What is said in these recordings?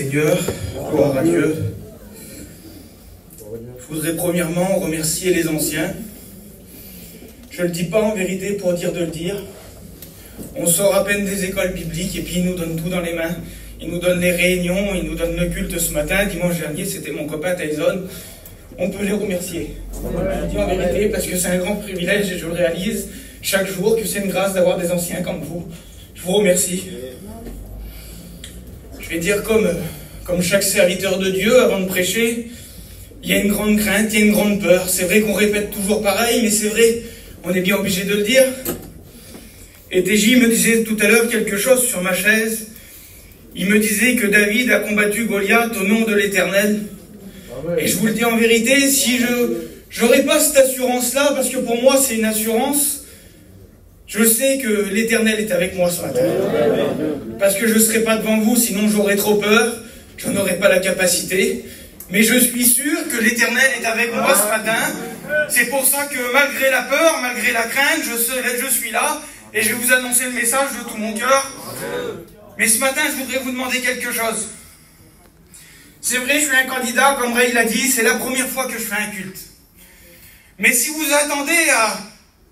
Seigneur, gloire à Dieu. Je voudrais premièrement remercier les anciens. Je ne le dis pas en vérité pour dire de le dire. On sort à peine des écoles bibliques et puis ils nous donnent tout dans les mains. Ils nous donnent les réunions, ils nous donnent le culte ce matin. Dimanche dernier, c'était mon copain Tyson. On peut les remercier. Je le dis en vérité parce que c'est un grand privilège et je le réalise chaque jour que c'est une grâce d'avoir des anciens comme vous. Je vous remercie. Je vais dire comme chaque serviteur de Dieu avant de prêcher, il y a une grande crainte, il y a une grande peur. C'est vrai qu'on répète toujours pareil, mais c'est vrai, on est bien obligé de le dire. Et TJ me disait tout à l'heure quelque chose sur ma chaise. Il me disait que David a combattu Goliath au nom de l'Éternel. Et je vous le dis en vérité, si je n'aurais pas cette assurance-là, parce que pour moi c'est une assurance, je sais que l'Éternel est avec moi ce matin. Parce que je ne serai pas devant vous, sinon j'aurais trop peur, je n'aurais pas la capacité. Mais je suis sûr que l'Éternel est avec moi ce matin. C'est pour ça que malgré la peur, malgré la crainte, je suis là et je vais vous annoncer le message de tout mon cœur. Mais ce matin, je voudrais vous demander quelque chose. C'est vrai, je suis un candidat, comme Ray l'a dit, c'est la première fois que je fais un culte. Mais si vous attendez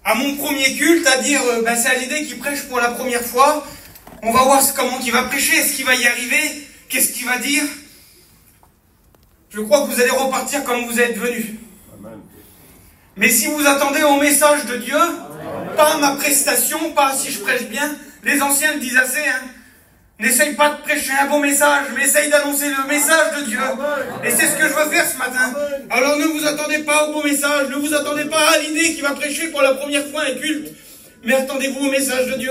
à mon premier culte, à dire, c'est Hallyday qui prêche pour la première fois, on va voir comment il va prêcher, est-ce qu'il va y arriver, qu'est-ce qu'il va dire. Je crois que vous allez repartir comme vous êtes venus. Mais si vous attendez au message de Dieu, pas à ma prestation, pas si je prêche bien, les anciens le disent assez, hein. N'essaye pas de prêcher un bon message, mais essaye d'annoncer le message de Dieu. Et c'est ce que je veux faire ce matin. Alors ne vous attendez pas au bon message, ne vous attendez pas à Hallyday qui va prêcher pour la première fois un culte, mais attendez-vous au message de Dieu.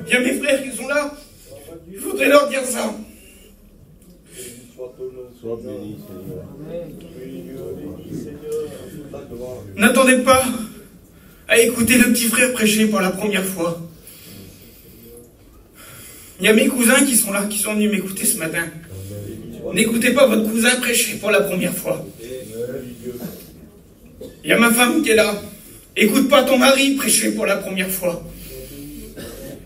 Il y a mes frères qui sont là, je voudrais leur dire ça. N'attendez pas à écouter le petit frère prêcher pour la première fois. Il y a mes cousins qui sont là, qui sont venus m'écouter ce matin. N'écoutez pas votre cousin prêcher pour la première fois. Il y a ma femme qui est là. Écoute pas ton mari prêcher pour la première fois.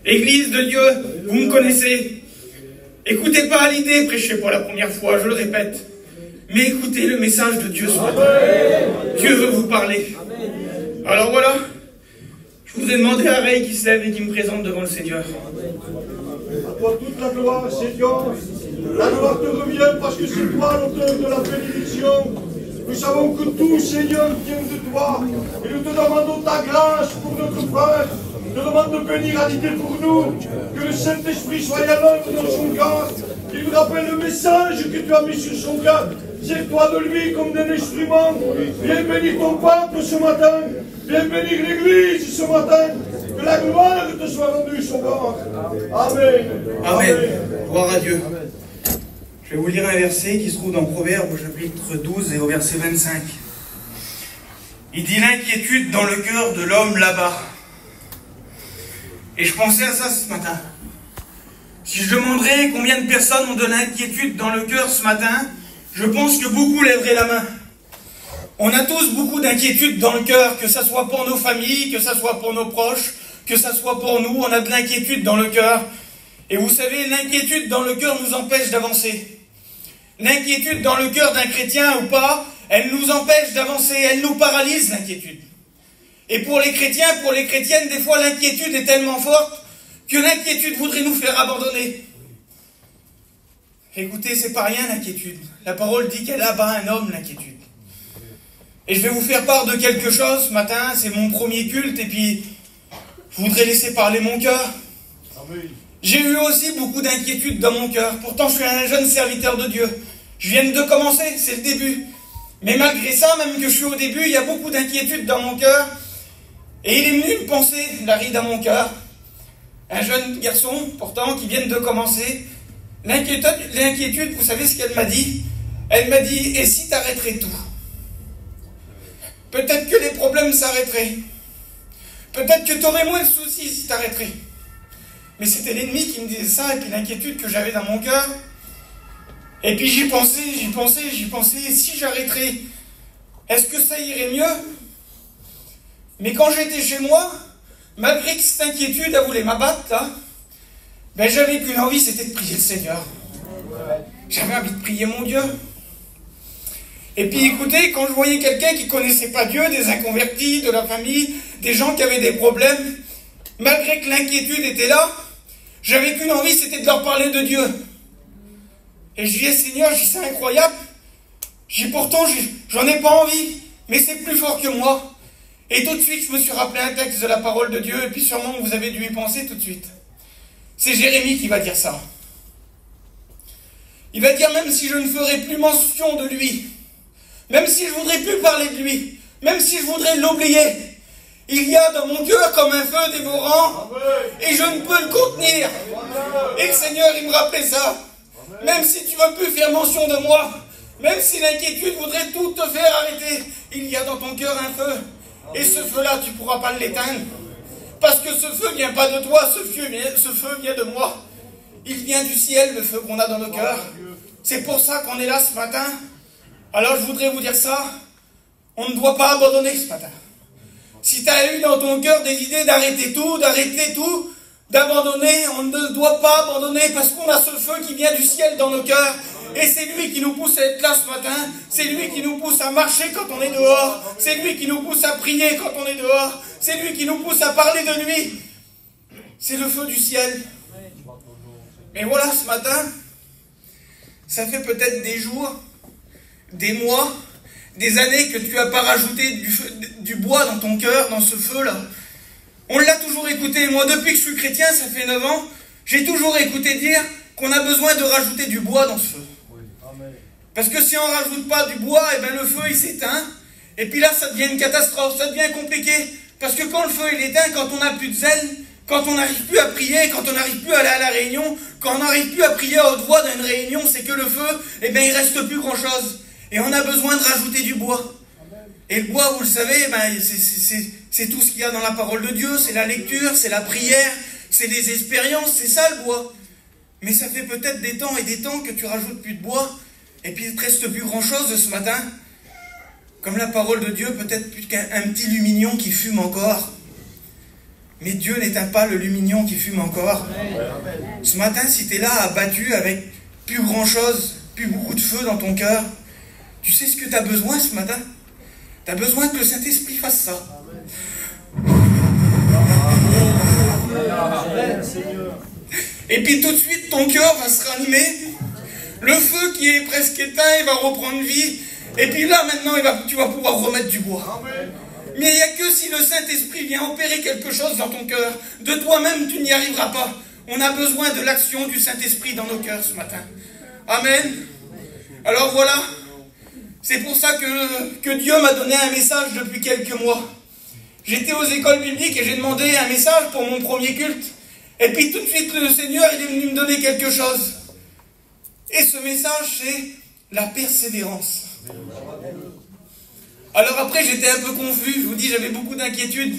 Église de Dieu, vous me connaissez. Écoutez pas Hallyday prêcher pour la première fois, je le répète. Mais écoutez le message de Dieu ce matin. Dieu veut vous parler. Alors voilà, je vous ai demandé à Ray qui se lève et qui me présente devant le Seigneur. À toi toute la gloire, Seigneur. La gloire te revient parce que c'est toi l'auteur de la bénédiction. Nous savons que tout, Seigneur, vient de toi. Et nous te demandons ta grâce pour notre frère. Nous te demandons de bénir Hallyday pour nous. Que le Saint-Esprit soit à l'œuvre dans son cœur. Qu'il nous rappelle le message que tu as mis sur son cœur. Sers-toi de lui comme d'un instrument. Viens bénir ton peuple ce matin. Viens bénir l'Église ce matin. Que la gloire te soit rendue, Sauveur. Amen. Amen. Gloire à Dieu. Je vais vous lire un verset qui se trouve dans Proverbes au chapitre 12 et au verset 25. Il dit l'inquiétude dans le cœur de l'homme là-bas. Et je pensais à ça ce matin. Si je demanderais combien de personnes ont de l'inquiétude dans le cœur ce matin, je pense que beaucoup lèveraient la main. On a tous beaucoup d'inquiétude dans le cœur, que ce soit pour nos familles, que ce soit pour nos proches, que ce soit pour nous, on a de l'inquiétude dans le cœur. Et vous savez, l'inquiétude dans le cœur nous empêche d'avancer. L'inquiétude dans le cœur d'un chrétien ou pas, elle nous empêche d'avancer, elle nous paralyse, l'inquiétude. Et pour les chrétiens, pour les chrétiennes, des fois l'inquiétude est tellement forte que l'inquiétude voudrait nous faire abandonner. Écoutez, c'est pas rien l'inquiétude. La parole dit qu'elle abat un homme, l'inquiétude. Et je vais vous faire part de quelque chose ce matin, c'est mon premier culte, et puis je voudrais laisser parler mon cœur. J'ai eu aussi beaucoup d'inquiétude dans mon cœur. Pourtant, je suis un jeune serviteur de Dieu. Je viens de commencer, c'est le début. Mais malgré ça, même que je suis au début, il y a beaucoup d'inquiétude dans mon cœur. Et il est venu une pensée, Larry, dans mon cœur. Un jeune garçon, pourtant, qui vient de commencer. L'inquiétude, vous savez ce qu'elle m'a dit? Elle m'a dit, et si t'arrêterais tout? Peut-être que les problèmes s'arrêteraient. Peut-être que tu aurais moins de soucis si t'arrêterais. Mais c'était l'ennemi qui me disait ça, et puis l'inquiétude que j'avais dans mon cœur. Et puis j'y pensais, et si j'arrêterais, est-ce que ça irait mieux? Mais quand j'étais chez moi, malgré que cette inquiétude, elle voulait m'abattre, là, ben j'avais qu'une envie, c'était de prier le Seigneur. j'avais envie de prier mon Dieu. Et puis écoutez, quand je voyais quelqu'un qui ne connaissait pas Dieu, des inconvertis, de la famille, des gens qui avaient des problèmes, malgré que l'inquiétude était là, j'avais qu'une envie, c'était de leur parler de Dieu. Et je disais, Seigneur, c'est incroyable. Pourtant, j'en ai pas envie, mais c'est plus fort que moi. Et tout de suite, je me suis rappelé un texte de la parole de Dieu, et puis sûrement vous avez dû y penser tout de suite. C'est Jérémie qui va dire ça. Il va dire, même si je ne ferai plus mention de lui, même si je ne voudrais plus parler de lui, même si je voudrais l'oublier, il y a dans mon cœur comme un feu dévorant, et je ne peux le contenir. Et le Seigneur, il me rappelait ça. Même si tu ne veux plus faire mention de moi, même si l'inquiétude voudrait tout te faire arrêter, il y a dans ton cœur un feu. Et ce feu-là, tu ne pourras pas l'éteindre. Parce que ce feu ne vient pas de toi, ce feu vient de moi. Il vient du ciel, le feu qu'on a dans nos cœurs. C'est pour ça qu'on est là ce matin. Alors je voudrais vous dire ça. On ne doit pas abandonner ce matin. Si tu as eu dans ton cœur des idées d'arrêter tout, d'abandonner, on ne doit pas abandonner parce qu'on a ce feu qui vient du ciel dans nos cœurs. Et c'est lui qui nous pousse à être là ce matin. C'est lui qui nous pousse à marcher quand on est dehors. C'est lui qui nous pousse à prier quand on est dehors. C'est lui qui nous pousse à parler de lui. C'est le feu du ciel. Mais voilà, ce matin, ça fait peut-être des jours, des mois, des années que tu n'as pas rajouté du bois dans ton cœur, dans ce feu-là. On l'a toujours écouté. Moi, depuis que je suis chrétien, ça fait 9 ans, j'ai toujours écouté dire qu'on a besoin de rajouter du bois dans ce feu. Parce que si on ne rajoute pas du bois, eh ben le feu il s'éteint. Et puis là, ça devient une catastrophe, ça devient compliqué. Parce que quand le feu il éteint, quand on n'a plus de zèle, quand on n'arrive plus à prier, quand on n'arrive plus à aller à la réunion, quand on n'arrive plus à prier à haute voix dans une réunion, c'est que le feu, eh ben il reste plus grand-chose. Et on a besoin de rajouter du bois. Et le bois, vous le savez, ben, c'est tout ce qu'il y a dans la parole de Dieu, c'est la lecture, c'est la prière, c'est des expériences, c'est ça le bois. Mais ça fait peut-être des temps et des temps que tu rajoutes plus de bois, et puis il ne te reste plus grand-chose de ce matin. Comme la parole de Dieu, peut-être plus qu'un petit lumignon qui fume encore. Mais Dieu n'éteint pas le lumignon qui fume encore. Ce matin, si tu es là abattu avec plus grand-chose, plus beaucoup de feu dans ton cœur, tu sais ce que tu as besoin ce matin? Tu as besoin que le Saint-Esprit fasse ça. Et puis tout de suite, ton cœur va se ranimer. Le feu qui est presque éteint, il va reprendre vie. Et puis là, maintenant, tu vas pouvoir remettre du bois. Mais il n'y a que si le Saint-Esprit vient opérer quelque chose dans ton cœur. De toi-même, tu n'y arriveras pas. On a besoin de l'action du Saint-Esprit dans nos cœurs ce matin. Amen. Alors voilà. C'est pour ça que Dieu m'a donné un message depuis quelques mois. J'étais aux écoles bibliques et j'ai demandé un message pour mon premier culte. Et puis tout de suite, le Seigneur il est venu me donner quelque chose. Et ce message, c'est la persévérance. Alors après, j'étais un peu confus. Je vous dis, j'avais beaucoup d'inquiétudes.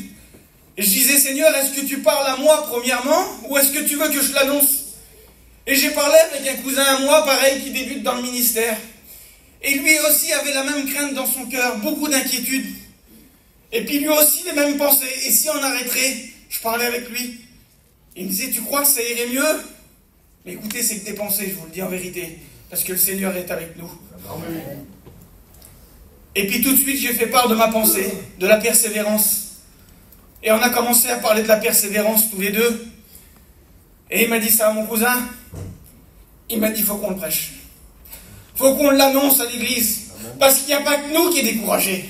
Et je disais, Seigneur, est-ce que tu parles à moi premièrement, ou est-ce que tu veux que je l'annonce? Et j'ai parlé avec un cousin à moi, pareil, qui débute dans le ministère. Et lui aussi avait la même crainte dans son cœur, beaucoup d'inquiétudes. Et puis lui aussi les mêmes pensées. Et si on arrêterait? Je parlais avec lui. Il me disait, tu crois que ça irait mieux? Mais écoutez, c'est que tes pensées, je vous le dis en vérité. Parce que le Seigneur est avec nous. Et puis tout de suite, j'ai fait part de ma pensée, de la persévérance. Et on a commencé à parler de la persévérance tous les deux. Et il m'a dit ça à mon cousin. Il m'a dit, il faut qu'on le prêche. Il faut qu'on l'annonce à l'église. Parce qu'il n'y a pas que nous qui est découragés.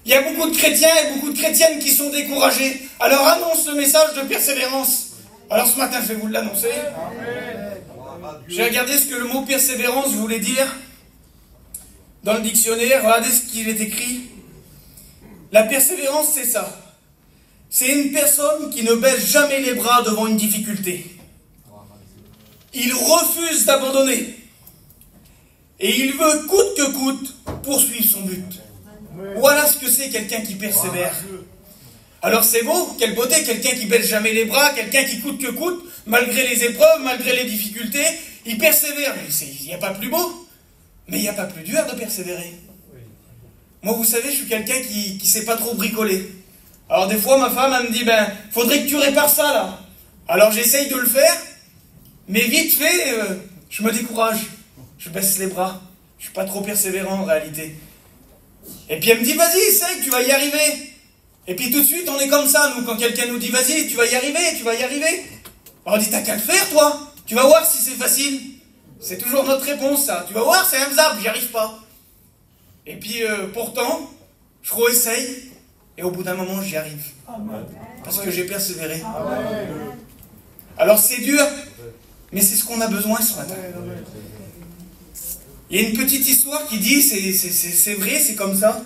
Il y a beaucoup de chrétiens et beaucoup de chrétiennes qui sont découragés. Alors annonce le message de persévérance. Alors ce matin, je vais vous l'annoncer. J'ai regardé ce que le mot persévérance voulait dire dans le dictionnaire. Regardez ce qu'il est écrit. La persévérance, c'est ça. C'est une personne qui ne baisse jamais les bras devant une difficulté. Il refuse d'abandonner. Et il veut coûte que coûte poursuivre son but. Voilà ce que c'est quelqu'un qui persévère. Alors c'est beau, quelle beauté, quelqu'un qui baisse jamais les bras, quelqu'un qui coûte que coûte, malgré les épreuves, malgré les difficultés, il persévère. Mais il n'y a pas plus beau, mais il n'y a pas plus dur de persévérer. Moi, vous savez, je suis quelqu'un qui ne sait pas trop bricoler. Alors des fois, ma femme, elle me dit, faudrait que tu répares ça, là. Alors j'essaye de le faire, mais vite fait, je me décourage. je baisse les bras. Je suis pas trop persévérant en réalité. Et puis elle me dit, vas-y, essaye, tu vas y arriver. Et puis tout de suite, on est comme ça, nous, quand quelqu'un nous dit, vas-y, tu vas y arriver, tu vas y arriver. On dit, t'as qu'à le faire, toi. Tu vas voir si c'est facile. C'est toujours notre réponse, ça. Tu vas voir, c'est infaisable, j'y arrive pas. Et puis, pourtant, je réessaye, et au bout d'un moment, j'y arrive. Parce que j'ai persévéré. Alors c'est dur, mais c'est ce qu'on a besoin ce matin. Il y a une petite histoire qui dit, c'est vrai, c'est comme ça.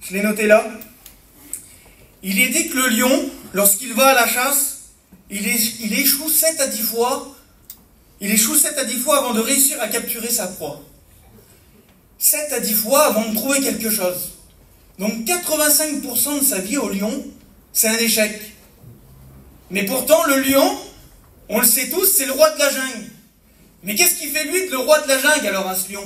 Je l'ai noté là. Il est dit que le lion, lorsqu'il va à la chasse, il échoue 7 à 10 fois. Il échoue 7 à 10 fois avant de réussir à capturer sa proie. 7 à 10 fois avant de trouver quelque chose. Donc 85% de sa vie au lion, c'est un échec. Mais pourtant, le lion, on le sait tous, c'est le roi de la jungle. Mais qu'est-ce qui fait lui le roi de la jungle alors à ce lion?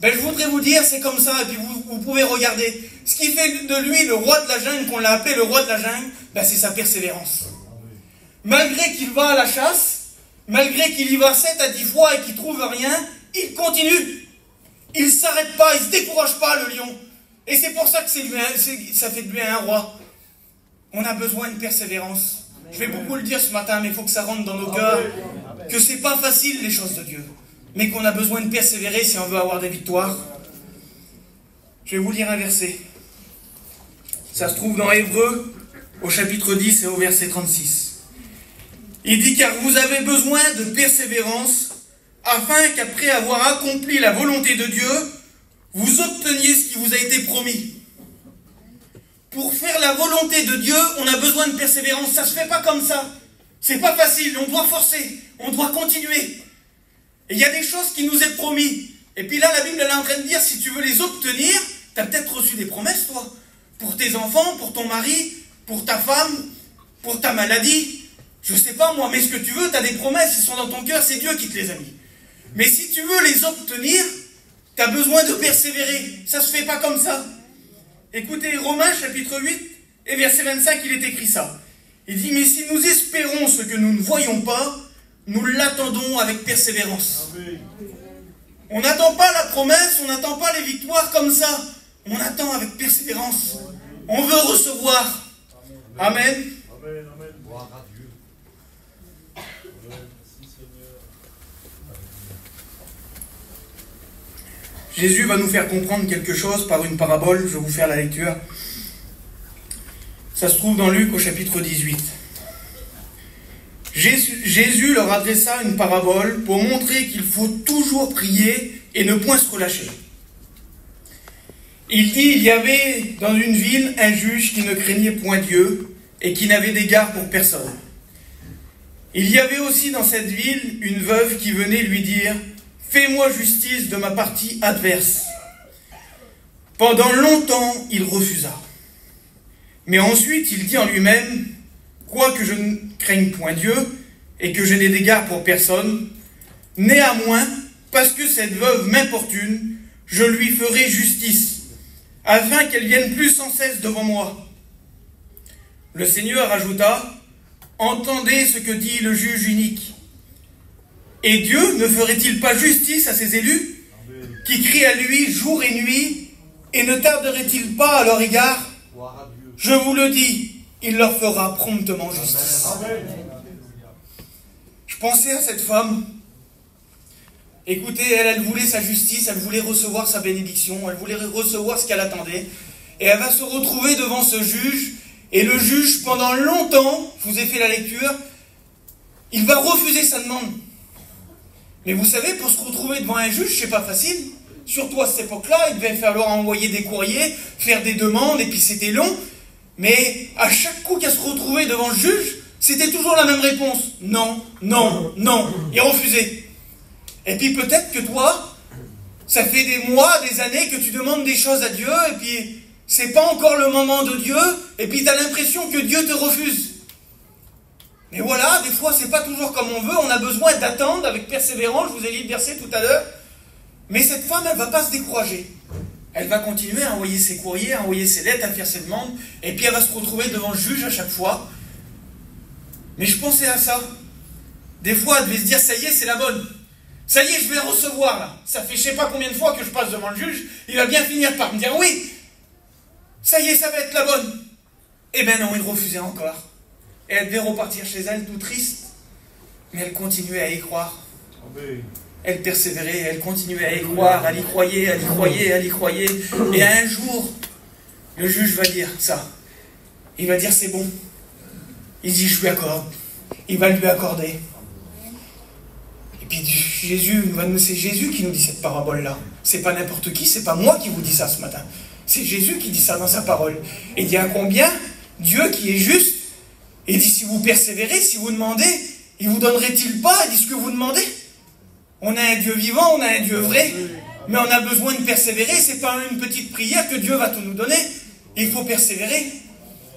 Je voudrais vous dire, c'est comme ça, et puis vous pouvez regarder. Ce qui fait de lui le roi de la jungle, qu'on l'a appelé le roi de la jungle, c'est sa persévérance. Malgré qu'il va à la chasse, malgré qu'il y va 7 à 10 fois et qu'il ne trouve rien, il continue. Il ne s'arrête pas, il ne se décourage pas, le lion. Et c'est pour ça que ça fait de lui un roi. On a besoin de persévérance. Je vais beaucoup le dire ce matin, mais il faut que ça rentre dans nos cœurs, que c'est pas facile les choses de Dieu, mais qu'on a besoin de persévérer si on veut avoir des victoires. Je vais vous lire un verset. Ça se trouve dans Hébreux, au chapitre 10 et au verset 36. Il dit, car vous avez besoin de persévérance, afin qu'après avoir accompli la volonté de Dieu, vous obteniez ce qui vous a été promis. Pour faire la volonté de Dieu, on a besoin de persévérance. Ça ne se fait pas comme ça. C'est pas facile, on doit forcer, on doit continuer. Et il y a des choses qui nous est promis. Et puis là, la Bible elle est en train de dire, si tu veux les obtenir, tu as peut-être reçu des promesses, toi. Pour tes enfants, pour ton mari, pour ta femme, pour ta maladie. Je sais pas moi, mais ce que tu veux, tu as des promesses, ils sont dans ton cœur, c'est Dieu qui te les a mis. Mais si tu veux les obtenir, tu as besoin de persévérer. Ça ne se fait pas comme ça. Écoutez, Romains chapitre 8 et verset 25, il est écrit ça. Il dit, mais si nous espérons ce que nous ne voyons pas, nous l'attendons avec persévérance. Amen. On n'attend pas la promesse, on n'attend pas les victoires comme ça. On attend avec persévérance. On veut recevoir. Amen. Amen. Amen. Gloire à Dieu. Jésus va nous faire comprendre quelque chose par une parabole. Je vais vous faire la lecture. Ça se trouve dans Luc au chapitre 18. Jésus leur adressa une parabole pour montrer qu'il faut toujours prier et ne point se relâcher. Il dit, il y avait dans une ville un juge qui ne craignait point Dieu et qui n'avait d'égard pour personne. Il y avait aussi dans cette ville une veuve qui venait lui dire, fais-moi justice de ma partie adverse. Pendant longtemps, il refusa. Mais ensuite, il dit en lui-même, quoique je ne craigne point Dieu, et que je n'ai d'égard pour personne, néanmoins, parce que cette veuve m'importune, je lui ferai justice, afin qu'elle vienne plus sans cesse devant moi. Le Seigneur ajouta, entendez ce que dit le juge unique. Et Dieu ne ferait-il pas justice à ses élus, qui crient à lui jour et nuit, et ne tarderait-il pas à leur égard? Je vous le dis, il leur fera promptement justice. Amen. Je pensais à cette femme. Écoutez, elle voulait sa justice, elle voulait recevoir sa bénédiction, elle voulait recevoir ce qu'elle attendait. Et elle va se retrouver devant ce juge. Et le juge, pendant longtemps, je vous ai fait la lecture, il va refuser sa demande. Mais vous savez, pour se retrouver devant un juge, c'est pas facile. Surtout à cette époque-là, il devait falloir envoyer des courriers, faire des demandes, et puis c'était long. Mais à chaque coup qu'elle se retrouvait devant le juge, c'était toujours la même réponse. Non, non, non. Il refusait. Et puis peut-être que toi, ça fait des mois, des années que tu demandes des choses à Dieu, et puis c'est pas encore le moment de Dieu, et puis tu as l'impression que Dieu te refuse. Mais voilà, des fois c'est pas toujours comme on veut, on a besoin d'attendre avec persévérance, je vous ai lu le verset tout à l'heure. Mais cette femme, elle va pas se décourager. Elle va continuer à envoyer ses courriers, à envoyer ses lettres, à faire ses demandes, et puis elle va se retrouver devant le juge à chaque fois. Mais je pensais à ça. Des fois, elle devait se dire, ça y est, c'est la bonne. Ça y est, je vais recevoir là. Ça fait je sais pas combien de fois que je passe devant le juge, il va bien finir par me dire oui. Ça y est, ça va être la bonne. Eh ben non, il refusait encore. Et elle devait repartir chez elle tout triste. Mais elle continuait à y croire. Elle persévérait, elle continuait à y croire, elle y croyait, elle y croyait, elle y croyait. Et un jour, le juge va dire ça. Il va dire c'est bon. Il dit je lui accorde. Il va lui accorder. Et puis c'est Jésus qui nous dit cette parabole-là. C'est pas n'importe qui, c'est pas moi qui vous dis ça ce matin. C'est Jésus qui dit ça dans sa parole. Et il dit à combien Dieu qui est juste, et dit si vous persévérez, si vous demandez, il vous donnerait-il pas, il dit ce que vous demandez? On a un Dieu vivant, on a un Dieu vrai, mais on a besoin de persévérer, c'est pas une petite prière que Dieu va tout nous donner, il faut persévérer.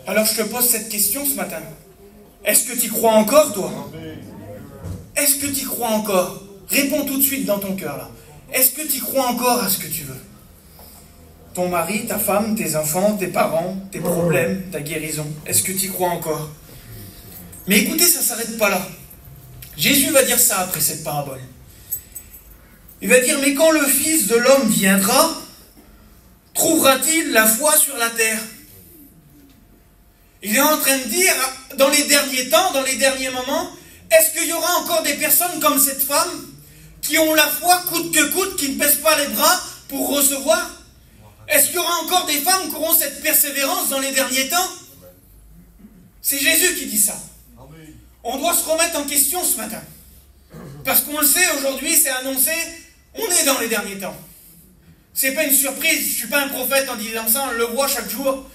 Alors je te pose cette question ce matin. Est-ce que tu y crois encore, toi? Est-ce que tu y crois encore? Réponds tout de suite dans ton cœur, là. Est-ce que tu y crois encore à ce que tu veux? Ton mari, ta femme, tes enfants, tes parents, tes problèmes, ta guérison. Est-ce que tu y crois encore? Mais écoutez, ça ne s'arrête pas là. Jésus va dire ça après cette parabole. Il va dire, mais quand le Fils de l'homme viendra, trouvera-t-il la foi sur la terre? Il est en train de dire, dans les derniers temps, dans les derniers moments, est-ce qu'il y aura encore des personnes comme cette femme qui ont la foi coûte que coûte, qui ne baissent pas les bras pour recevoir? Est-ce qu'il y aura encore des femmes qui auront cette persévérance dans les derniers temps? C'est Jésus qui dit ça. On doit se remettre en question ce matin. Parce qu'on le sait, aujourd'hui, c'est annoncé, on est dans les derniers temps. C'est pas une surprise, je ne suis pas un prophète en disant ça, on le voit chaque jour.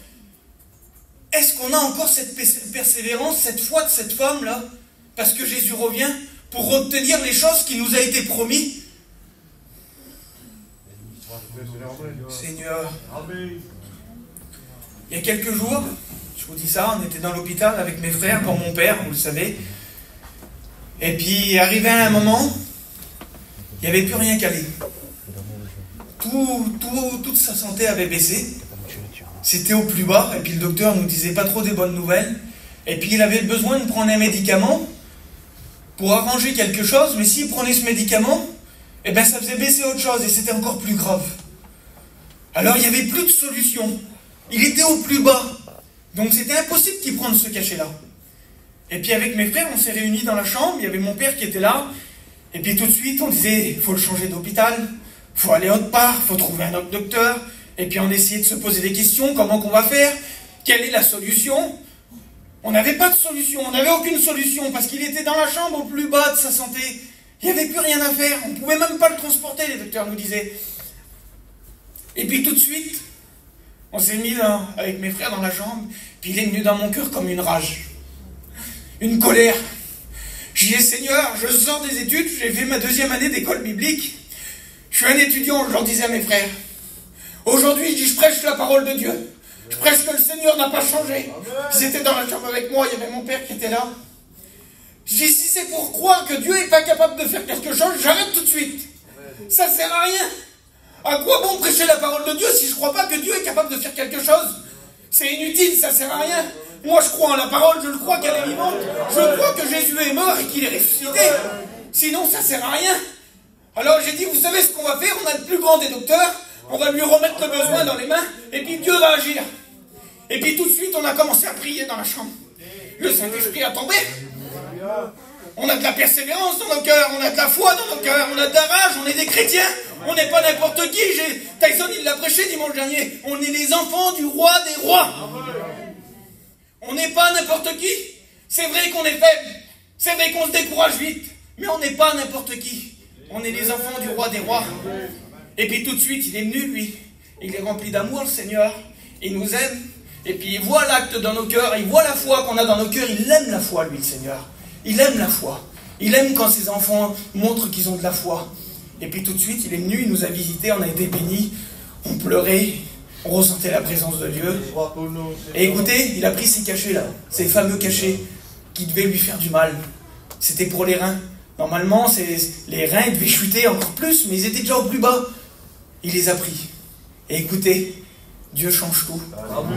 Est-ce qu'on a encore cette persévérance, cette foi de cette femme-là? Parce que Jésus revient pour obtenir les choses qui nous a été promis. Seigneur, il y a quelques jours, je vous dis ça, on était dans l'hôpital avec mes frères pour mon père, vous le savez. Et puis, arrivé à un moment, il n'y avait plus rien qu'aller. Toute sa santé avait baissé. C'était au plus bas, et puis le docteur ne nous disait pas trop des bonnes nouvelles. Et puis, il avait besoin de prendre un médicament pour arranger quelque chose, mais s'il prenait ce médicament, eh ben, ça faisait baisser autre chose, et c'était encore plus grave. Alors, il n'y avait plus de solution. Il était au plus bas. Donc, c'était impossible qu'il prenne ce cachet-là. Et puis, avec mes frères, on s'est réunis dans la chambre. Il y avait mon père qui était là. Et puis, tout de suite, on disait, il faut le changer d'hôpital. Il faut aller autre part. Il faut trouver un autre docteur. Et puis, on essayait de se poser des questions. Comment qu'on va faire? Quelle est la solution? On n'avait pas de solution. On n'avait aucune solution. Parce qu'il était dans la chambre au plus bas de sa santé. Il n'y avait plus rien à faire. On ne pouvait même pas le transporter, les docteurs nous disaient. Et puis, tout de suite, on s'est mis là, avec mes frères dans la chambre. Puis, il est venu dans mon cœur comme une rage. Une colère. Je disais, Seigneur, je sors des études, j'ai fait ma 2e année d'école biblique. Je suis un étudiant, je leur disais à mes frères. Aujourd'hui, je prêche la parole de Dieu. Je prêche que le Seigneur n'a pas changé. Ils étaient dans la chambre avec moi, il y avait mon père qui était là. Je dis, si c'est pour croire que Dieu n'est pas capable de faire quelque chose, j'arrête tout de suite. Ça ne sert à rien. À quoi bon prêcher la parole de Dieu si je ne crois pas que Dieu est capable de faire quelque chose? C'est inutile, ça ne sert à rien. Moi, je crois en la parole, je le crois qu'elle est vivante. Je crois que Jésus est mort et qu'il est ressuscité. Sinon, ça ne sert à rien. Alors, j'ai dit, vous savez ce qu'on va faire? On a le plus grand des docteurs. On va lui remettre le besoin dans les mains. Et puis, Dieu va agir. Et puis, tout de suite, on a commencé à prier dans la chambre. Le Saint-Esprit a tombé. On a de la persévérance dans nos cœurs. On a de la foi dans nos cœurs. On a de la rage. On est des chrétiens. On n'est pas n'importe qui. Tyson, il l'a prêché dimanche dernier. On est les enfants du roi des rois. On n'est pas n'importe qui. C'est vrai qu'on est faible. C'est vrai qu'on se décourage vite. Mais on n'est pas n'importe qui. On est les enfants du roi des rois. Et puis tout de suite, il est venu, lui. Il est rempli d'amour, le Seigneur. Il nous aime. Et puis il voit l'acte dans nos cœurs. Il voit la foi qu'on a dans nos cœurs. Il aime la foi, lui, le Seigneur. Il aime la foi. Il aime quand ses enfants montrent qu'ils ont de la foi. Et puis tout de suite, il est venu, il nous a visités, on a été bénis. On pleurait. On ressentait la présence de Dieu. Et écoutez, il a pris ces cachets là, ces fameux cachets qui devaient lui faire du mal. C'était pour les reins. Normalement, les reins ils devaient chuter encore plus, mais ils étaient déjà au plus bas. Il les a pris. Et écoutez, Dieu change tout.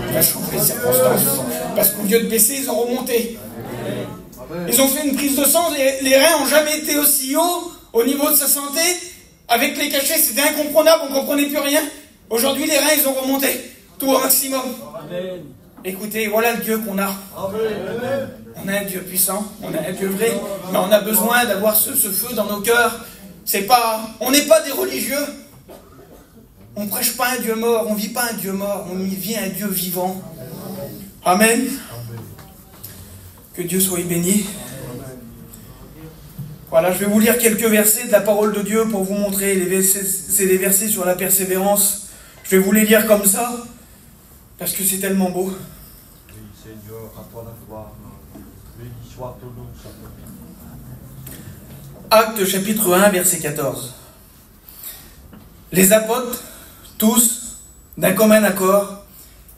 Il a changé les circonstances. Parce qu'au lieu de baisser, ils ont remonté. Ils ont fait une prise de sang. Les reins n'ont jamais été aussi hauts Au niveau de sa santé, avec les cachets, c'était incomprenable, on ne comprenait plus rien. Aujourd'hui, les reins, ils ont remonté. Tout au maximum. Amen. Écoutez, voilà le Dieu qu'on a. Amen. On a un Dieu puissant, on a un Dieu vrai, mais on a besoin d'avoir ce feu dans nos cœurs. On n'est pas des religieux. On ne prêche pas un Dieu mort, on ne vit pas un Dieu mort, on vit un Dieu vivant. Amen. Que Dieu soit béni. Voilà, je vais vous lire quelques versets de la parole de Dieu pour vous montrer. C'est des versets sur la persévérance. Je vais vous les lire comme ça, parce que c'est tellement beau. Oui, Seigneur, à toi la gloire. Béni soit ton nom, Seigneur. Actes chapitre 1, verset 14. Les apôtres, tous, d'un commun accord,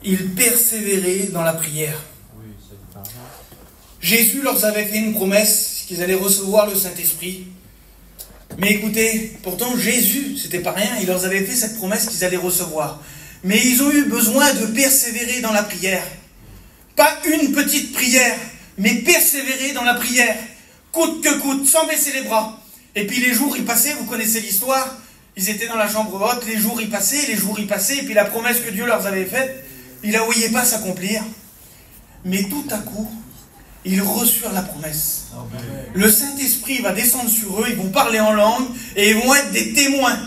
ils persévéraient dans la prière. Oui, Seigneur. Jésus leur avait fait une promesse qu'ils allaient recevoir le Saint-Esprit. Mais écoutez, pourtant Jésus, c'était pas rien, il leur avait fait cette promesse qu'ils allaient recevoir. Mais ils ont eu besoin de persévérer dans la prière. Pas une petite prière, mais persévérer dans la prière. Coûte que coûte, sans baisser les bras. Et puis les jours, ils passaient, vous connaissez l'histoire. Ils étaient dans la chambre haute, les jours, ils passaient, et puis la promesse que Dieu leur avait faite, ils ne la voyaient pas s'accomplir. Mais tout à coup, ils reçurent la promesse. Amen. Le Saint-Esprit va descendre sur eux, ils vont parler en langue, et ils vont être des témoins.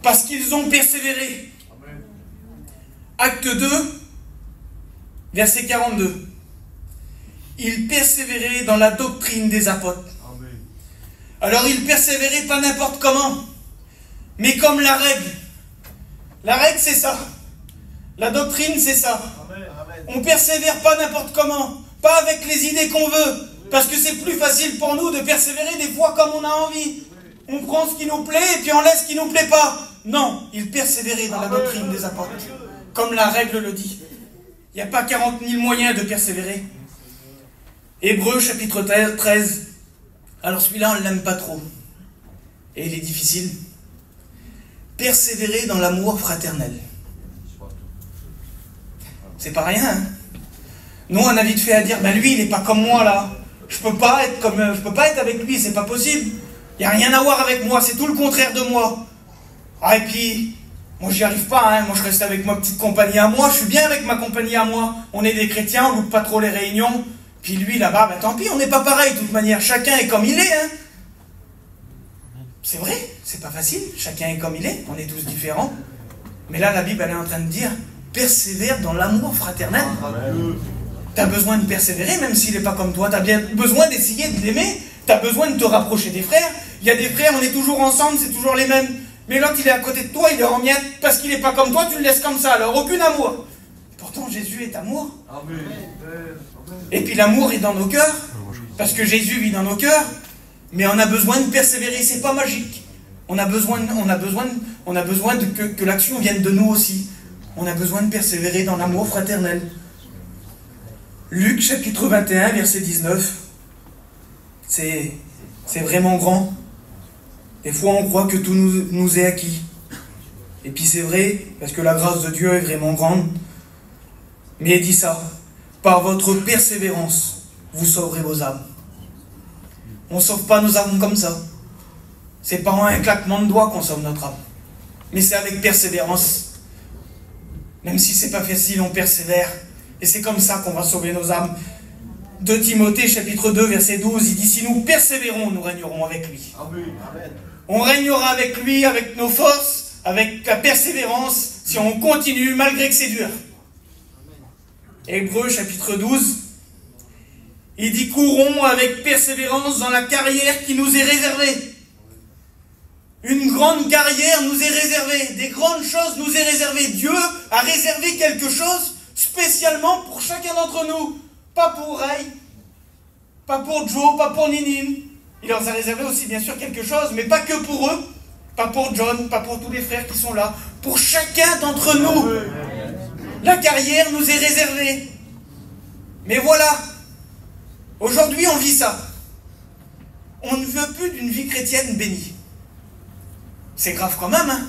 Parce qu'ils ont persévéré. Amen. Acte 2, verset 42. Ils persévéraient dans la doctrine des apôtres. Amen. Alors ils persévéraient pas n'importe comment, mais comme la règle. La règle, c'est ça. La doctrine, c'est ça. Amen. On persévère pas n'importe comment, pas avec les idées qu'on veut, parce que c'est plus facile pour nous de persévérer des fois comme on a envie. On prend ce qui nous plaît et puis on laisse ce qui nous plaît pas. Non, ils persévéraient dans la doctrine des apôtres, comme la règle le dit. Il n'y a pas 40 000 moyens de persévérer. Hébreux chapitre 13. Alors celui-là, on ne l'aime pas trop. Et il est difficile. Persévérer dans l'amour fraternel. C'est pas rien, hein. Nous, on a vite fait à dire, ben lui, il n'est pas comme moi, là. Je peux pas être avec lui, c'est pas possible. Il n'y a rien à voir avec moi, c'est tout le contraire de moi. Ah, et puis, moi, j'y arrive pas, hein. Moi, je reste avec ma petite compagnie à moi. Je suis bien avec ma compagnie à moi. On est des chrétiens, on loupe pas trop les réunions. Puis lui, là-bas, ben tant pis, on n'est pas pareil, de toute manière. Chacun est comme il est, hein. C'est vrai, c'est pas facile. Chacun est comme il est, on est tous différents. Mais là, la Bible, elle est en train de dire, persévère dans l'amour fraternel. Tu as besoin de persévérer, même s'il n'est pas comme toi. Tu as bien besoin d'essayer de l'aimer. Tu as besoin de te rapprocher des frères. Il y a des frères, on est toujours ensemble, c'est toujours les mêmes. Mais l'autre, il est à côté de toi, il est en miettes. Parce qu'il n'est pas comme toi, tu le laisses comme ça. Alors, aucun amour. Pourtant, Jésus est amour. Amen. Et puis, l'amour est dans nos cœurs. Parce que Jésus vit dans nos cœurs. Mais on a besoin de persévérer. C'est pas magique. On a besoin que l'action vienne de nous aussi. On a besoin de persévérer dans l'amour fraternel. Luc chapitre 21, verset 19. C'est vraiment grand. Des fois, on croit que tout nous est acquis. Et puis c'est vrai, parce que la grâce de Dieu est vraiment grande. Mais il dit ça, par votre persévérance, vous sauverez vos âmes. On ne sauve pas nos âmes comme ça. C'est pas en un claquement de doigts qu'on sauve notre âme. Mais c'est avec persévérance. Même si c'est pas facile, on persévère. Et c'est comme ça qu'on va sauver nos âmes. 2 Timothée, chapitre 2, verset 12, il dit, si nous persévérons, nous régnerons avec lui. Amen. On régnera avec lui, avec nos forces, avec la persévérance, si on continue, malgré que c'est dur. Hébreux, chapitre 12, il dit, courons avec persévérance dans la carrière qui nous est réservée. Une grande carrière nous est réservée. Des grandes choses nous est réservées. Dieu a réservé quelque chose spécialement pour chacun d'entre nous. Pas pour Ray, pas pour Joe, pas pour Ninine. Il leur a réservé aussi bien sûr quelque chose, mais pas que pour eux. Pas pour John, pas pour tous les frères qui sont là. Pour chacun d'entre nous. La carrière nous est réservée. Mais voilà. Aujourd'hui on vit ça. On ne veut plus d'une vie chrétienne bénie. C'est grave quand même, hein.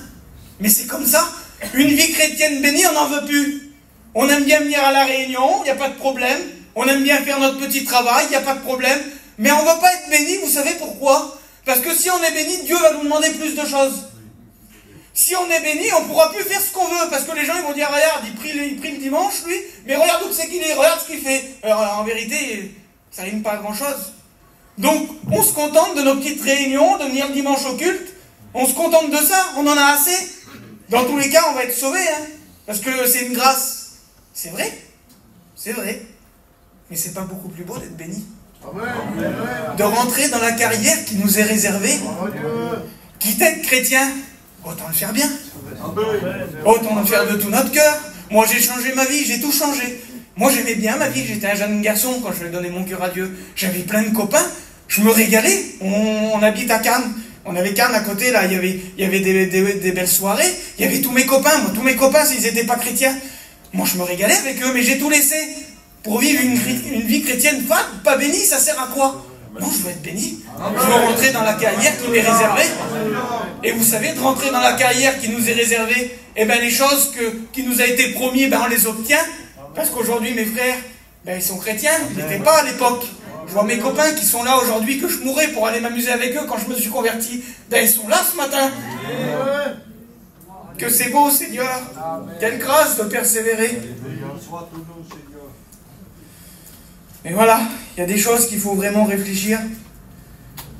Mais c'est comme ça. Une vie chrétienne bénie, on n'en veut plus. On aime bien venir à la réunion, il n'y a pas de problème. On aime bien faire notre petit travail, il n'y a pas de problème. Mais on ne veut pas être béni, vous savez pourquoi? Parce que si on est béni, Dieu va nous demander plus de choses. Si on est béni, on ne pourra plus faire ce qu'on veut. Parce que les gens ils vont dire, regarde, il prie le dimanche, lui, mais regarde où c'est qu'il est, regarde ce qu'il fait. Alors en vérité, ça rime pas à grand chose. Donc, on se contente de nos petites réunions, de venir le dimanche au culte. On se contente de ça, on en a assez. Dans tous les cas, on va être sauvés, hein, parce que c'est une grâce. C'est vrai, mais c'est pas beaucoup plus beau d'être béni. De rentrer dans la carrière qui nous est réservée. Quitte à être chrétien, autant le faire bien. Autant le faire de tout notre cœur. Moi j'ai changé ma vie, j'ai tout changé. Moi j'aimais bien ma vie, j'étais un jeune garçon quand je lui ai donné mon cœur à Dieu. J'avais plein de copains, je me régalais. On habite à Cannes. On avait Cannes à côté, là, il y avait des belles soirées. Il y avait tous mes copains. Moi, tous mes copains, s'ils n'étaient pas chrétiens, moi, je me régalais avec eux, mais j'ai tout laissé. Pour vivre une vie chrétienne pas bénie, ça sert à quoi? Non, je veux être béni. Je veux rentrer dans la carrière qui m'est réservée. Et vous savez, de rentrer dans la carrière qui nous est réservée, eh ben, les choses qui nous a été promis, ben, on les obtient. Parce qu'aujourd'hui, mes frères, ben, ils sont chrétiens. Ils n'étaient pas à l'époque. Je vois mes copains qui sont là aujourd'hui, que je mourrais pour aller m'amuser avec eux quand je me suis converti. Ben, ils sont là ce matin. Que c'est beau, Seigneur. Quelle grâce de persévérer. Mais voilà, il y a des choses qu'il faut vraiment réfléchir.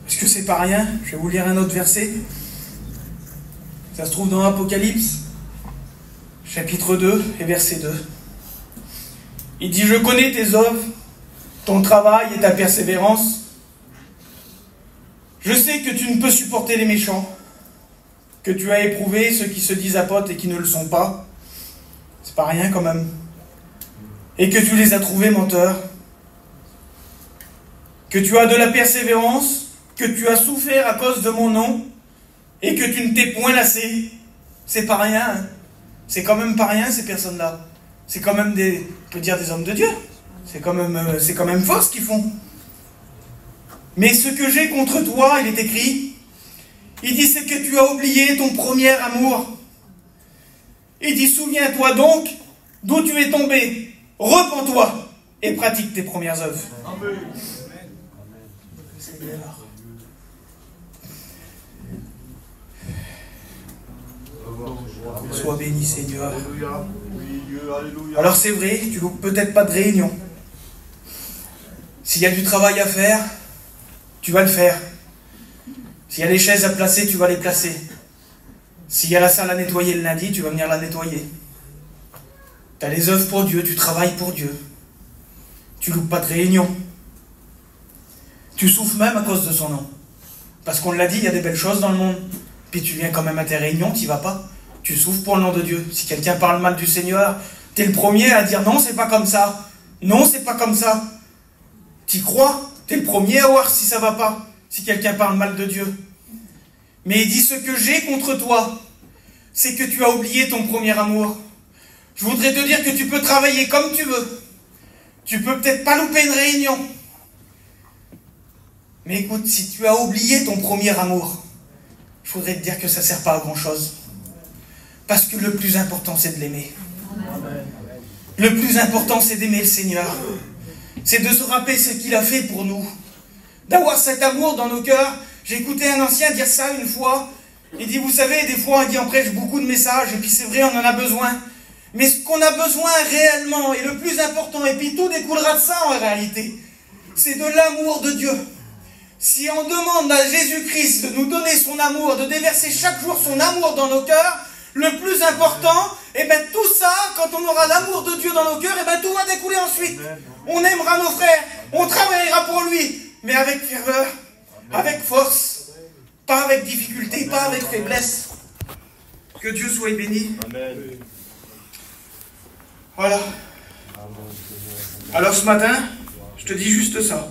Parce que c'est pas rien. Je vais vous lire un autre verset. Ça se trouve dans Apocalypse, chapitre 2 et verset 2. Il dit, je connais tes œuvres, ton travail et ta persévérance. Je sais que tu ne peux supporter les méchants, que tu as éprouvé ceux qui se disent apôtres et qui ne le sont pas. C'est pas rien quand même. Et que tu les as trouvés menteurs. Que tu as de la persévérance, que tu as souffert à cause de mon nom, et que tu ne t'es point lassé. C'est pas rien. Hein. C'est quand même pas rien ces personnes-là. C'est quand même on peut dire des hommes de Dieu. C'est quand même fort ce qu'ils font. Mais ce que j'ai contre toi, il est écrit, il dit, c'est que tu as oublié ton premier amour. Il dit, souviens-toi donc d'où tu es tombé. Repens-toi et pratique tes premières œuvres. Amen. Sois béni, Seigneur. Alors c'est vrai, tu loupes peut-être pas de réunion. S'il y a du travail à faire, tu vas le faire. S'il y a des chaises à placer, tu vas les placer. S'il y a la salle à nettoyer le lundi, tu vas venir la nettoyer. Tu as les œuvres pour Dieu, tu travailles pour Dieu. Tu loupes pas de réunion. Tu souffres même à cause de son nom. Parce qu'on l'a dit, il y a des belles choses dans le monde. Puis tu viens quand même à tes réunions, tu n'y vas pas. Tu souffres pour le nom de Dieu. Si quelqu'un parle mal du Seigneur, tu es le premier à dire non, c'est pas comme ça. Non, c'est pas comme ça. Tu crois, tu es le premier à voir si ça va pas. Si quelqu'un parle mal de Dieu. Mais il dit, ce que j'ai contre toi, c'est que tu as oublié ton premier amour. Je voudrais te dire que tu peux travailler comme tu veux. Tu peux peut-être pas louper une réunion. Mais écoute, si tu as oublié ton premier amour, je voudrais te dire que ça ne sert pas à grand-chose. Parce que le plus important, c'est de l'aimer. Le plus important, c'est d'aimer le Seigneur. C'est de se rappeler ce qu'il a fait pour nous. D'avoir cet amour dans nos cœurs. J'ai écouté un ancien dire ça une fois. Il dit, vous savez, des fois on dit en prêche beaucoup de messages, et puis c'est vrai, on en a besoin. Mais ce qu'on a besoin réellement, et le plus important, et puis tout découlera de ça en réalité, c'est de l'amour de Dieu. Si on demande à Jésus-Christ de nous donner son amour, de déverser chaque jour son amour dans nos cœurs, le plus important, et bien tout ça, quand on aura l'amour de Dieu dans nos cœurs, et bien tout va découler ensuite. On aimera nos frères, on travaillera pour lui, mais avec ferveur, avec force, pas avec difficulté, pas avec faiblesse. Que Dieu soit béni. Amen. Voilà. Alors ce matin, je te dis juste ça.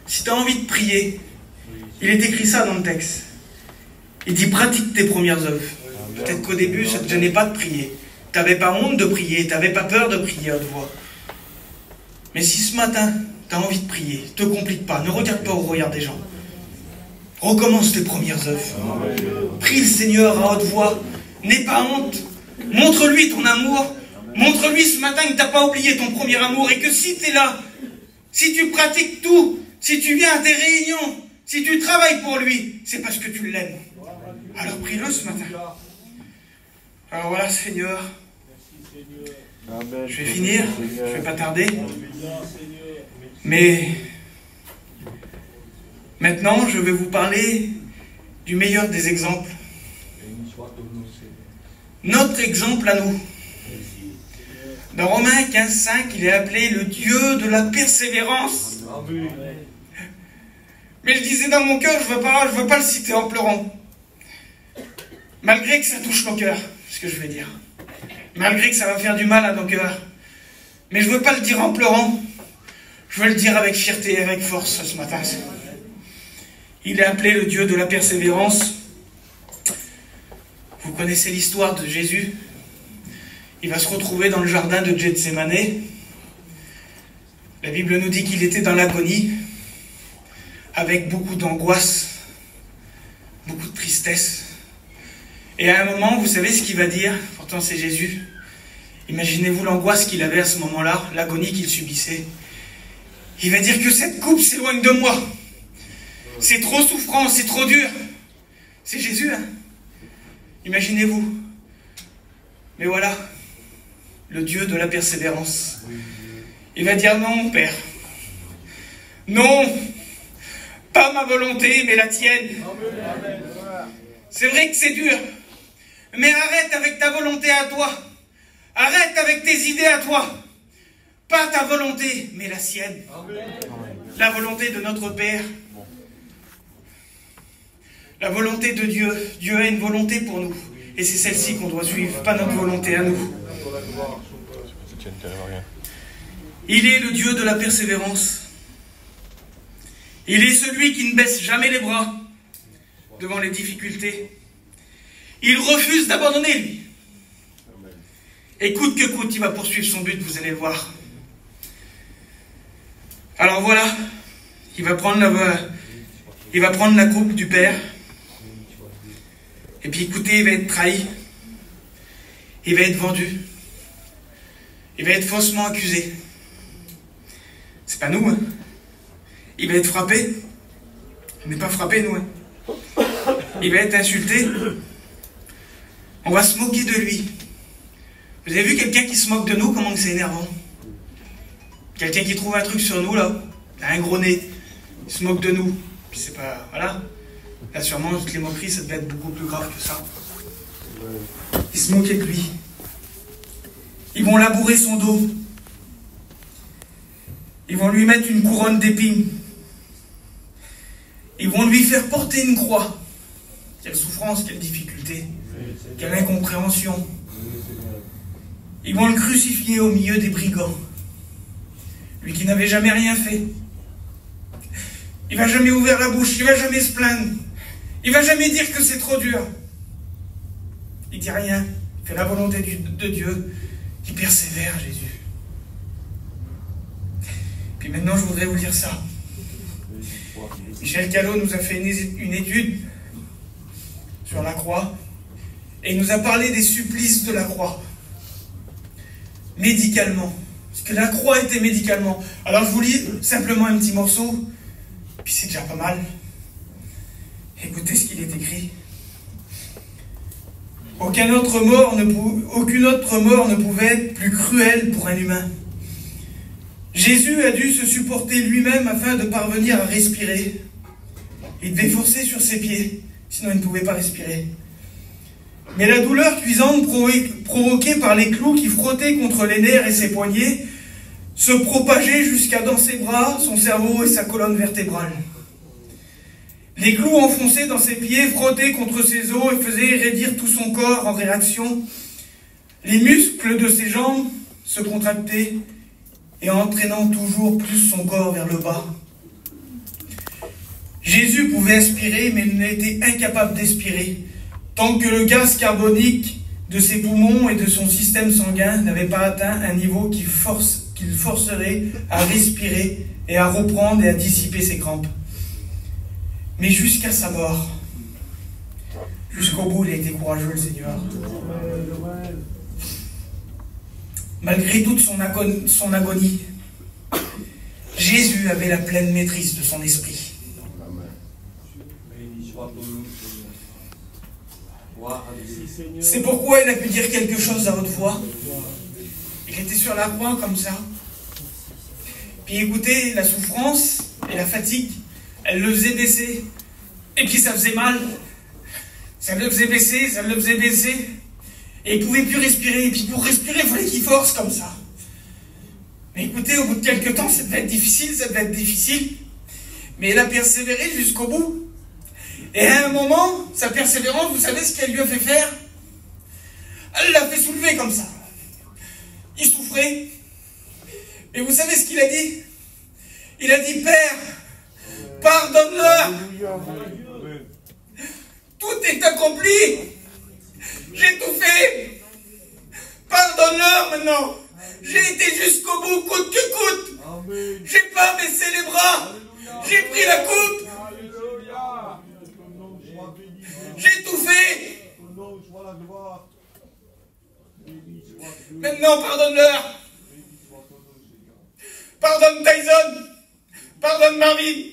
Si tu as envie de prier, il est écrit ça dans le texte. Il dit pratique tes premières œuvres. Peut-être qu'au début, ça ne te gênait pas de prier. Tu n'avais pas honte de prier, tu n'avais pas peur de prier à haute voix. Mais si ce matin, tu as envie de prier, ne te complique pas, ne regarde pas au regard des gens. Recommence tes premières œuvres. Prie le Seigneur à haute voix. N'aie pas honte. Montre-lui ton amour. Montre-lui ce matin que tu n'as pas oublié ton premier amour et que si tu es là, si tu pratiques tout, si tu viens à tes réunions, Si tu travailles pour lui, c'est parce que tu l'aimes. Alors prie-le ce matin. Alors voilà, Seigneur. Je vais finir, je ne vais pas tarder. Mais maintenant, je vais vous parler du meilleur des exemples. Notre exemple à nous. Dans Romains 15,5, il est appelé le Dieu de la persévérance. Mais je disais dans mon cœur, je ne veux pas le citer en pleurant. Malgré que ça touche nos cœurs, c'est ce que je vais dire. Malgré que ça va faire du mal à nos cœurs. Mais je ne veux pas le dire en pleurant. Je veux le dire avec fierté et avec force ce matin. Il est appelé le Dieu de la persévérance. Vous connaissez l'histoire de Jésus. Il va se retrouver dans le jardin de Gethsémane. La Bible nous dit qu'il était dans l'agonie, avec beaucoup d'angoisse, beaucoup de tristesse. Et à un moment, vous savez ce qu'il va dire? Pourtant c'est Jésus. Imaginez-vous l'angoisse qu'il avait à ce moment-là, l'agonie qu'il subissait. Il va dire que cette coupe s'éloigne de moi. C'est trop souffrant, c'est trop dur. C'est Jésus, hein? Imaginez-vous. Mais voilà, le Dieu de la persévérance. Il va dire non, Père. Non, pas ma volonté, mais la tienne. C'est vrai que c'est dur. Mais arrête avec ta volonté à toi. Arrête avec tes idées à toi. Pas ta volonté, mais la sienne. La volonté de notre Père. La volonté de Dieu. Dieu a une volonté pour nous. Et c'est celle-ci qu'on doit suivre, pas notre volonté à nous. Il est le Dieu de la persévérance. Il est celui qui ne baisse jamais les bras devant les difficultés. Il refuse d'abandonner, lui. Et coûte que coûte, il va poursuivre son but, vous allez le voir. Alors voilà, il va prendre la coupe du Père. Et puis écoutez, il va être trahi. Il va être vendu. Il va être faussement accusé. C'est pas nous, hein. Il va être frappé. On n'est pas frappé, nous, hein. Il va être insulté. On va se moquer de lui. Vous avez vu quelqu'un qui se moque de nous, comment c'est énervant? Quelqu'un qui trouve un truc sur nous, là, il a un gros nez, il se moque de nous. Puis c'est pas... Voilà. Là, sûrement, toutes les moqueries, ça devait être beaucoup plus grave que ça. Ils se moquaient de lui. Ils vont labourer son dos. Ils vont lui mettre une couronne d'épines. Ils vont lui faire porter une croix. Quelle souffrance, quelle difficulté, quelle incompréhension. Ils vont le crucifier au milieu des brigands. Lui qui n'avait jamais rien fait. Il va jamais ouvrir la bouche, il va jamais se plaindre. Il va jamais dire que c'est trop dur. Il dit rien. Il fait la volonté de Dieu. Il persévère, Jésus. Puis maintenant, je voudrais vous dire ça. Michel Callot nous a fait une étude sur la croix. Et il nous a parlé des supplices de la croix. Médicalement. Parce que la croix était médicalement. Alors je vous lis simplement un petit morceau. Puis c'est déjà pas mal. Écoutez ce qu'il est écrit. Aucune autre mort ne pouvait être plus cruelle pour un humain. Jésus a dû se supporter lui-même afin de parvenir à respirer. Il devait forcer sur ses pieds, sinon il ne pouvait pas respirer. Mais la douleur cuisante provoquée par les clous qui frottaient contre les nerfs et ses poignets se propageait jusqu'à dans ses bras, son cerveau et sa colonne vertébrale. Les clous enfoncés dans ses pieds frottaient contre ses os et faisaient raidir tout son corps en réaction. Les muscles de ses jambes se contractaient et entraînant toujours plus son corps vers le bas. Jésus pouvait aspirer, mais il était incapable d'aspirer, tant que le gaz carbonique de ses poumons et de son système sanguin n'avait pas atteint un niveau qu'il forcerait à respirer et à reprendre et à dissiper ses crampes. Mais jusqu'à sa mort, jusqu'au bout, il a été courageux, le Seigneur. Malgré toute son agonie, Jésus avait la pleine maîtrise de son esprit. C'est pourquoi il a pu dire quelque chose à haute voix. Il était sur la croix comme ça. Puis écoutez, la souffrance et la fatigue, elle le faisait baisser. Et puis ça faisait mal. Ça le faisait baisser, ça le faisait baisser. Et il pouvait plus respirer. Et puis pour respirer, il fallait qu'il force comme ça. Mais écoutez, au bout de quelques temps, ça devait être difficile, ça devait être difficile. Mais il a persévéré jusqu'au bout. Et à un moment, sa persévérance, vous savez ce qu'elle lui a fait faire? Elle l'a fait soulever comme ça. Il souffrait. Et vous savez ce qu'il a dit? Il a dit, Père, pardonne-leur. Tout est accompli. J'ai tout fait. Pardonne-leur maintenant. J'ai été jusqu'au bout, coûte que coûte. J'ai pas baissé les bras. J'ai pris la coupe. J'ai tout fait. Maintenant, pardonne-leur. Pardonne Tyson. Pardonne Marvin.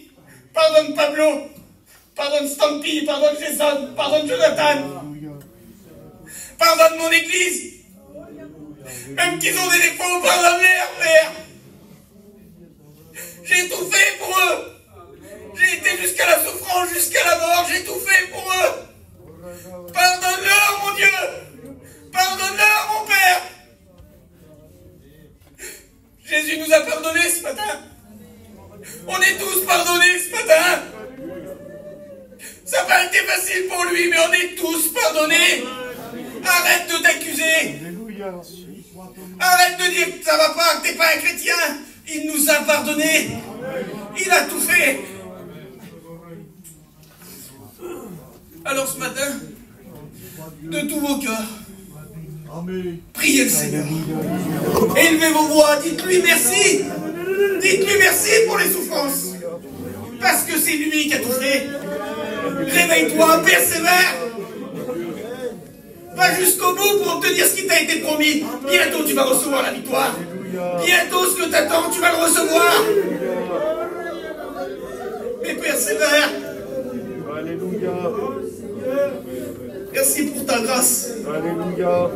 Pardonne Pablo. Pardonne Stampy. Pardonne Jason. Pardonne Jonathan. Pardonne mon église. Même qu'ils ont des défauts, pardonne-les, Père. J'ai tout fait pour eux. J'ai été jusqu'à la souffrance, jusqu'à la mort. J'ai tout fait pour eux. Pardonne-leur, mon Dieu. Pardonne-leur, mon Père. Jésus nous a pardonnés ce matin. On est tous pardonnés ce matin. Ça n'a pas été facile pour lui, mais on est tous pardonnés. Arrête de t'accuser. Arrête de dire que ça va pas, que t'es pas un chrétien. Il nous a pardonnés. Il a tout fait. Alors ce matin, de tous vos cœurs, priez le Seigneur. Élevez vos voix, dites-lui merci. Dites-lui merci pour les souffrances. Parce que c'est lui qui a tout fait. Réveille-toi, persévère. Va jusqu'au bout pour obtenir ce qui t'a été promis. Bientôt tu vas recevoir la victoire. Bientôt ce que t'attends, tu vas le recevoir. Mais persévère. Alléluia. Merci pour ta grâce. Alléluia.